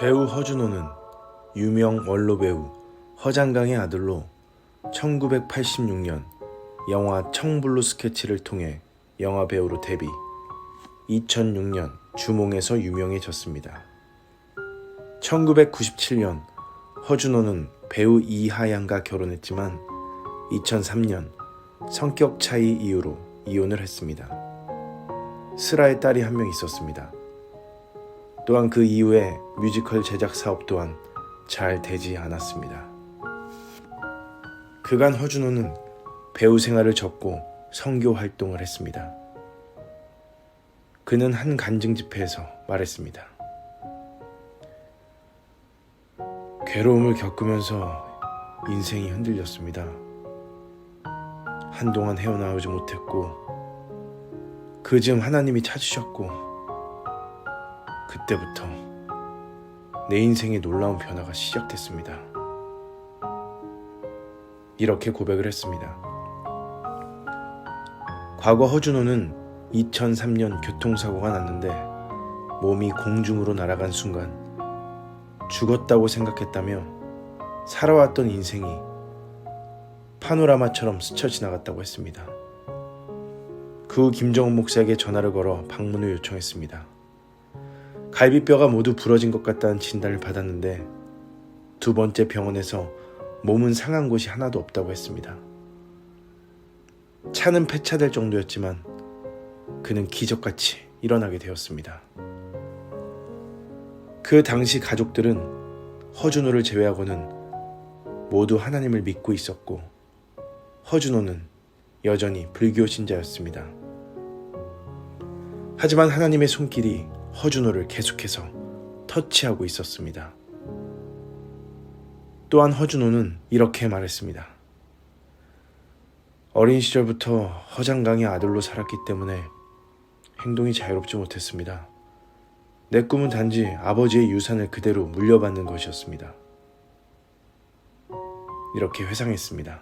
배우 허준호는 유명 원로배우 허장강의 아들로 1986년 영화 청블루 스케치를 통해 영화배우로 데뷔, 2006년 주몽에서 유명해졌습니다. 1997년 허준호는 배우 이하양과 결혼했지만 2003년 성격 차이 이유로 이혼을 했습니다. 슬아의 딸이 한 명 있었습니다. 또한 그 이후에 뮤지컬 제작 사업 또한 잘 되지 않았습니다. 그간 허준호는 배우 생활을 접고 선교 활동을 했습니다. 그는 한 간증 집회에서 말했습니다. 괴로움을 겪으면서 인생이 흔들렸습니다. 한동안 헤어나오지 못했고 그 즈음 하나님이 찾으셨고 그때부터 내 인생에 놀라운 변화가 시작됐습니다. 이렇게 고백을 했습니다. 과거 허준호는 2003년 교통사고가 났는데 몸이 공중으로 날아간 순간 죽었다고 생각했다며 살아왔던 인생이 파노라마처럼 스쳐 지나갔다고 했습니다. 그 후 김정은 목사에게 전화를 걸어 방문을 요청했습니다. 갈비뼈가 모두 부러진 것 같다는 진단을 받았는데 두 번째 병원에서 몸은 상한 곳이 하나도 없다고 했습니다. 차는 폐차될 정도였지만 그는 기적같이 일어나게 되었습니다. 그 당시 가족들은 허준호를 제외하고는 모두 하나님을 믿고 있었고 허준호는 여전히 불교 신자였습니다. 하지만 하나님의 손길이 허준호를 계속해서 터치하고 있었습니다. 또한 허준호는 이렇게 말했습니다. 어린 시절부터 허장강의 아들로 살았기 때문에 행동이 자유롭지 못했습니다. 내 꿈은 단지 아버지의 유산을 그대로 물려받는 것이었습니다. 이렇게 회상했습니다.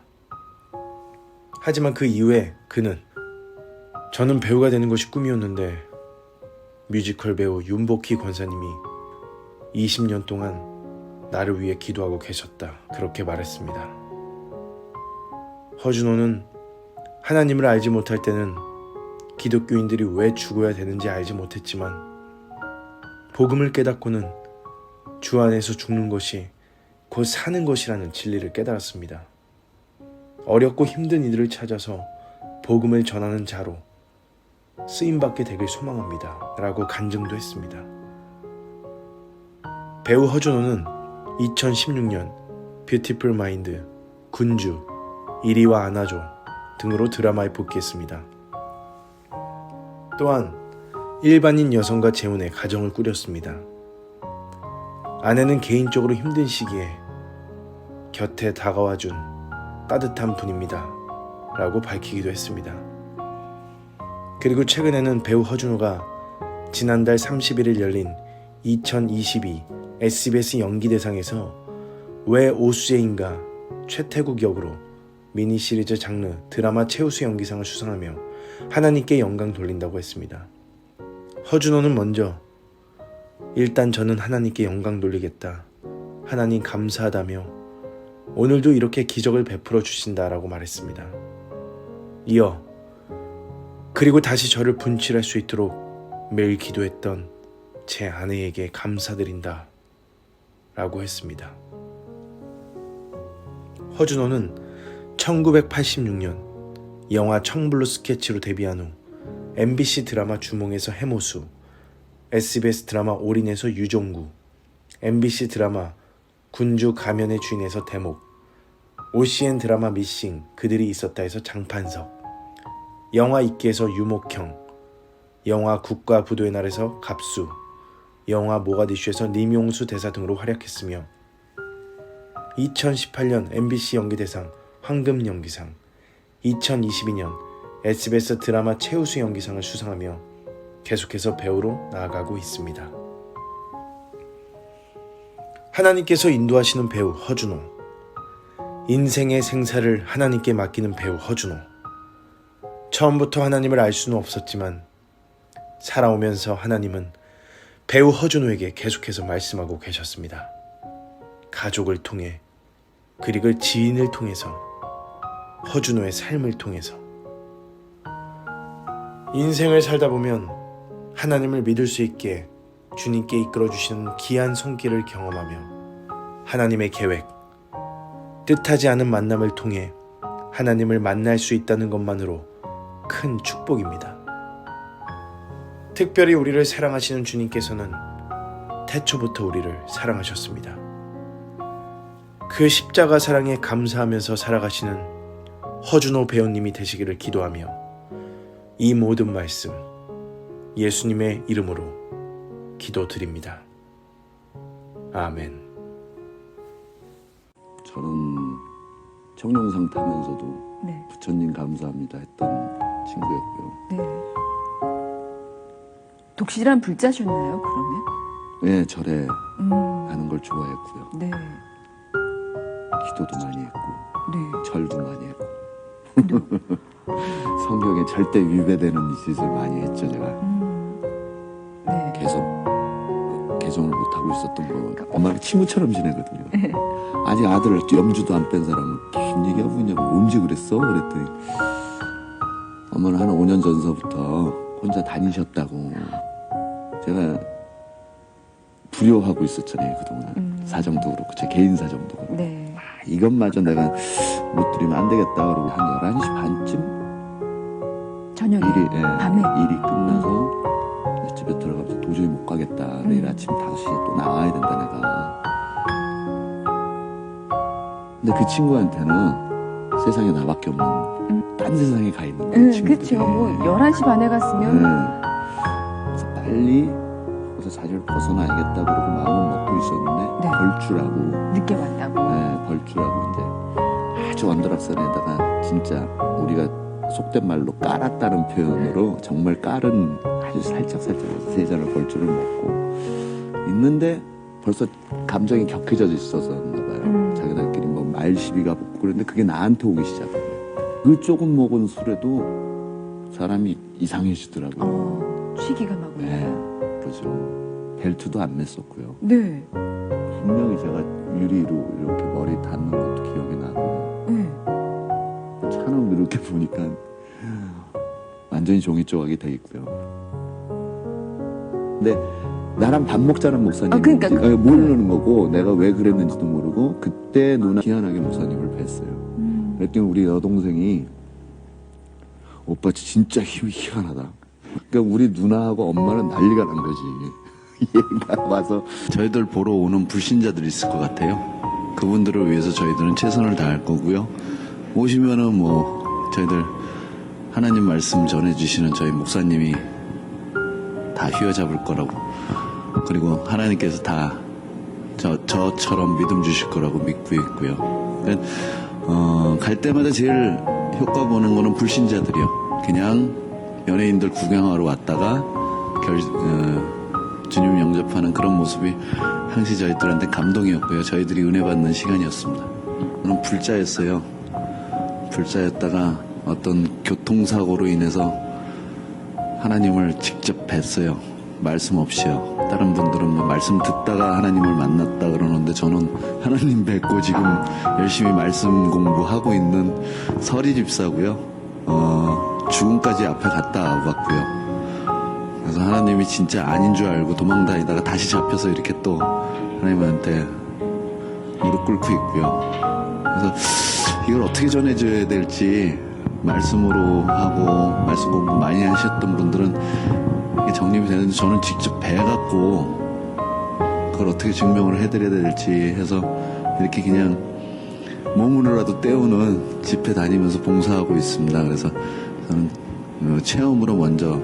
하지만 그 이후에 그는 저는 배우가 되는 것이 꿈이었는데 뮤지컬 배우 윤복희 권사님이 20년 동안 나를 위해 기도하고 계셨다. 그렇게 말했습니다. 허준호는 하나님을 알지 못할 때는 기독교인들이 왜 죽어야 되는지 알지 못했지만 복음을 깨닫고는 주 안에서 죽는 것이 곧 사는 것이라는 진리를 깨달았습니다. 어렵고 힘든 이들을 찾아서 복음을 전하는 자로 쓰임받게 되길 소망합니다. 라고 간증도 했습니다. 배우 허준호는 2016년 뷰티풀 마인드, 군주, 이리와 안아줘 등으로 드라마에 복귀했습니다. 또한 일반인 여성과 재혼해 가정을 꾸렸습니다. 아내는 개인적으로 힘든 시기에 곁에 다가와준 따뜻한 분입니다. 라고 밝히기도 했습니다. 그리고 최근에는 배우 허준호가 지난달 31일 열린 2022 SBS 연기대상에서 왜 오수재인가 최태국 역으로 미니 시리즈 장르 드라마 최우수 연기상을 수상하며 하나님께 영광 돌린다고 했습니다. 허준호는 먼저 일단 저는 하나님께 영광 돌리겠다. 하나님 감사하다며 오늘도 이렇게 기적을 베풀어 주신다라고 말했습니다. 이어 그리고 다시 저를 분칠할 수 있도록 매일 기도했던 제 아내에게 감사드린다 라고 했습니다. 허준호는 1986년 영화 청블루 스케치로 데뷔한 후 MBC 드라마 주몽에서 해모수, SBS 드라마 올인에서 유종구, MBC 드라마 군주 가면의 주인에서 대목, OCN 드라마 미싱 그들이 있었다에서 장판석, 영화 이끼에서 유목형, 영화 국가부도의 날에서 갑수, 영화 모가디슈에서 님용수 대사 등으로 활약했으며 2018년 MBC 연기대상 황금연기상, 2022년 SBS 드라마 최우수 연기상을 수상하며 계속해서 배우로 나아가고 있습니다. 하나님께서 인도하시는 배우 허준호, 인생의 생사를 하나님께 맡기는 배우 허준호. 처음부터 하나님을 알 수는 없었지만 살아오면서 하나님은 배우 허준호에게 계속해서 말씀하고 계셨습니다. 가족을 통해, 그리고 지인을 통해서, 허준호의 삶을 통해서. 인생을 살다 보면 하나님을 믿을 수 있게 주님께 이끌어주시는 귀한 손길을 경험하며 하나님의 계획, 뜻하지 않은 만남을 통해 하나님을 만날 수 있다는 것만으로 큰 축복입니다. 특별히 우리를 사랑하시는 주님께서는 태초부터 우리를 사랑하셨습니다. 그 십자가 사랑에 감사하면서 살아가시는 허준호 배우님이 되시기를 기도하며 이 모든 말씀 예수님의 이름으로 기도드립니다. 아멘. 저는 청룡상 타면서도 네. 부처님 감사합니다 했던 친구였고요. 네. 독실한 불자셨나요, 그러면? 네, 절에 가는 걸 좋아했고요. 네. 기도도 많이 했고 네. 절도 많이 했고 성경에 절대 위배되는 짓을 많이 했죠. 제가 네. 계속 개종을 못하고 있었던 거 엄마가 친구처럼 지내거든요. 네. 아직 아들 염주도 안 뺀 사람은 무슨 얘기하고 있냐고 언제 그랬어? 그랬더니 엄마는 한 5년 전서부터 혼자 다니셨다고. 제가 두려워하고 있었잖아요, 그동안. 사정도 그렇고 제 개인 사정도 그렇고. 네. 이것마저 내가 못 드리면 안 되겠다 그러고 한 11시 반쯤 저녁에 밤에 일이 끝나서 이제 집에 들어가면서 도저히 못 가겠다. 내일 아침 5시에 또 나와야 된다 내가. 근데 그 친구한테는 세상에 나밖에 없는 딴 세상에 가 있는 거예요, 친구들이. 그렇죠. 뭐 11시 반에 갔으면 그래서 빨리 거기서 자리를 벗어나야겠다 그러고 마음을 먹고 있었는데 네. 벌주라고. 늦게 왔다고. 네, 벌주라고 이제 아주 언더락산에다가 진짜 우리가 속된 말로 깔았다는 표현으로 정말 깔은 아주 살짝 세 잔을 벌주를 먹고 있는데 벌써 감정이 격해져 있어서였나 봐요. 자기들끼리 뭐 말 시비가 붙고 그랬는데 그게 나한테 오기 시작한 거예요. 그 조금 먹은 술에도 사람이 이상해지더라고요. 취기가 막 올라요. 네, 그죠. 벨트도 안 맸었고요. 네. 분명히 제가 유리로 이렇게 머리 닿는 것도 기억이 나고 네. 차는 이렇게 보니까 완전히 종이 조각이 돼 있고요. 근데 나랑 밥 먹자는 목사님이 그러니까 모르는 거고 내가 왜 그랬는지도 모르고 그때 누나 희한하게 목사님을 뵀어요. 그랬더니 우리 여동생이 오빠 진짜 힘이 희한하다. 그러니까 우리 누나하고 엄마는 난리가 난 거지. 얘가 와서 저희들 보러 오는 불신자들이 있을 것 같아요. 그분들을 위해서 저희들은 최선을 다할 거고요. 오시면은 뭐 저희들 하나님 말씀 전해주시는 저희 목사님이 다 휘어잡을 거라고, 그리고 하나님께서 다 저처럼 믿음 주실 거라고 믿고 있고요. 그러니까 갈 때마다 제일 효과 보는 거는 불신자들이요. 그냥 연예인들 구경하러 왔다가 주님 영접하는 그런 모습이 항시 저희들한테 감동이었고요. 저희들이 은혜 받는 시간이었습니다. 저는 불자였어요. 불자였다가 어떤 교통사고로 인해서 하나님을 직접 뵀어요. 말씀 없이요. 다른 분들은 뭐 말씀 듣다가 하나님을 만났다 그러는데 저는 하나님 뵙고 지금 열심히 말씀 공부하고 있는 서리 집사고요. 죽음까지 앞에 갔다 와봤고요. 그래서 하나님이 진짜 아닌 줄 알고 도망다니다가 다시 잡혀서 이렇게 또 하나님한테 무릎 꿇고 있고요. 그래서 이걸 어떻게 전해줘야 될지 말씀으로 하고 말씀 공부 많이 하셨던 분들은 이게 정립이 되는지 저는 직접 뵈갖고 그걸 어떻게 증명을 해드려야 될지 해서 이렇게 그냥 몸으로라도 때우는 집회 다니면서 봉사하고 있습니다. 그래서 저는 체험으로 먼저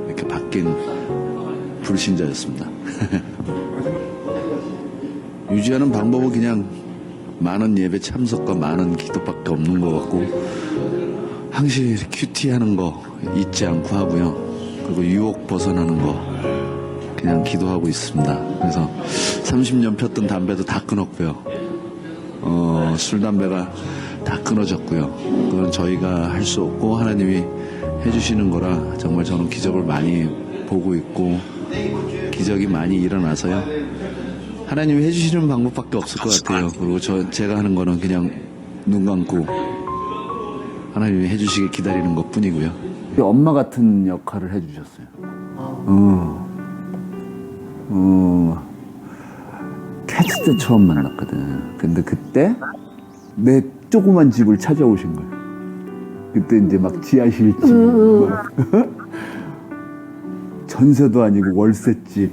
이렇게 바뀐 불신자였습니다. 유지하는 방법은 그냥 많은 예배 참석과 많은 기도밖에 없는 것 같고 항시 큐티하는 거 잊지 않고 하고요. 그리고 유혹 벗어나는 거 그냥 기도하고 있습니다. 그래서 30년 폈던 담배도 다 끊었고요. 술, 담배가 다 끊어졌고요. 그건 저희가 할 수 없고 하나님이 해주시는 거라 정말 저는 기적을 많이 보고 있고 기적이 많이 일어나서요. 하나님이 해주시는 방법밖에 없을 것 같아요. 그리고 제가 하는 거는 그냥 눈 감고 하나님이 해주시길 기다리는 것 뿐이고요. 엄마 같은 역할을 해주셨어요. 캐치 때 처음 만났거든. 근데 그때 내 조그만 집을 찾아오신 거예요. 그때 이제 막 지하실집, 막 전세도 아니고 월세집,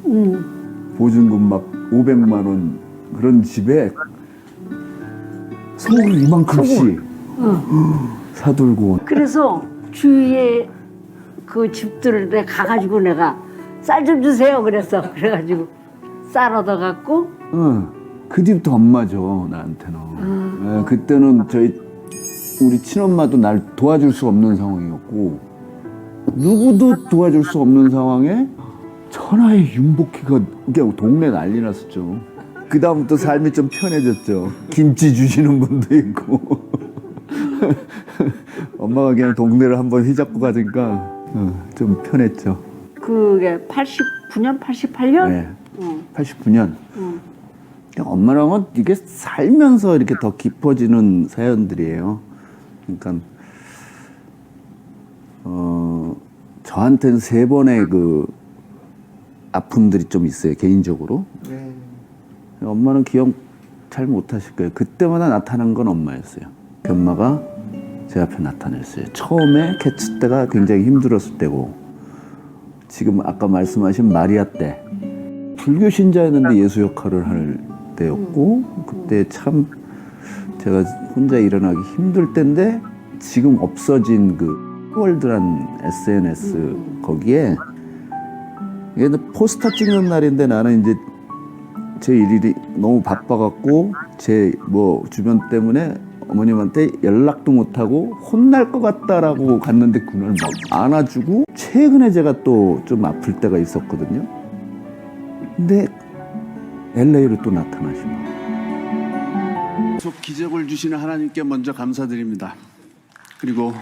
보증금 막 500만 원 그런 집에 소금 이만큼씩 사들고. 그래서 주위에 그 집들을 내가 가가지고 내가 쌀 좀 주세요 그랬어. 그래가지고 쌀 얻어갖고 그 뒤부터 엄마죠, 나한테는. 예, 그때는 우리 친엄마도 날 도와줄 수 없는 상황이었고, 누구도 도와줄 수 없는 상황에 천하의 윤복희가 그냥 동네 난리 났었죠. 그다음부터 삶이 좀 편해졌죠. 김치 주시는 분도 있고. 엄마가 그냥 동네를 한번 휘잡고 가니까 좀 편했죠. 그게 89년, 88년? 네. 89년. 그냥 엄마랑은 이게 살면서 이렇게 더 깊어지는 사연들이에요. 그러니까 저한테는 3번의 그 아픔들이 좀 있어요, 개인적으로. 엄마는 기억 잘 못하실 거예요. 그때마다 나타난 건 엄마였어요. 엄마가 제 앞에 나타났어요. 처음에 캐치 때가 굉장히 힘들었을 때고, 지금 아까 말씀하신 마리아 때 불교 신자였는데 예수 역할을 할 때였고, 그때 참 제가 혼자 일어나기 힘들 때인데, 지금 없어진 그 월드란 SNS 거기에 이게 포스터 찍는 날인데, 나는 이제 제 일이 너무 바빠갖고 제 뭐 주변 때문에 어머님한테 연락도 못하고 혼날 것 같다라고 갔는데, 그날 막 안아주고, 최근에 제가 또 좀 아플 때가 있었거든요. 근데 LA로 또 나타나신 거예요. 계속 기적을 주시는 하나님께 먼저 감사드립니다. 그리고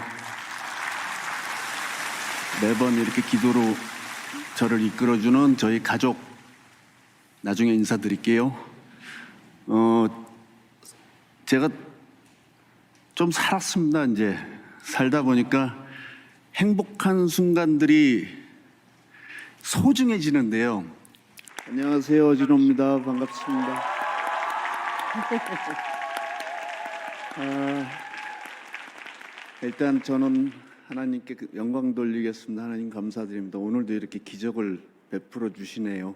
매번 이렇게 기도로 저를 이끌어주는 저희 가족, 나중에 인사드릴게요. 제가 좀 살았습니다. 이제 살다 보니까 행복한 순간들이 소중해지는데요. 안녕하세요, 진호입니다. 반갑습니다. 일단 저는 하나님께 영광 돌리겠습니다. 하나님 감사드립니다. 오늘도 이렇게 기적을 베풀어 주시네요.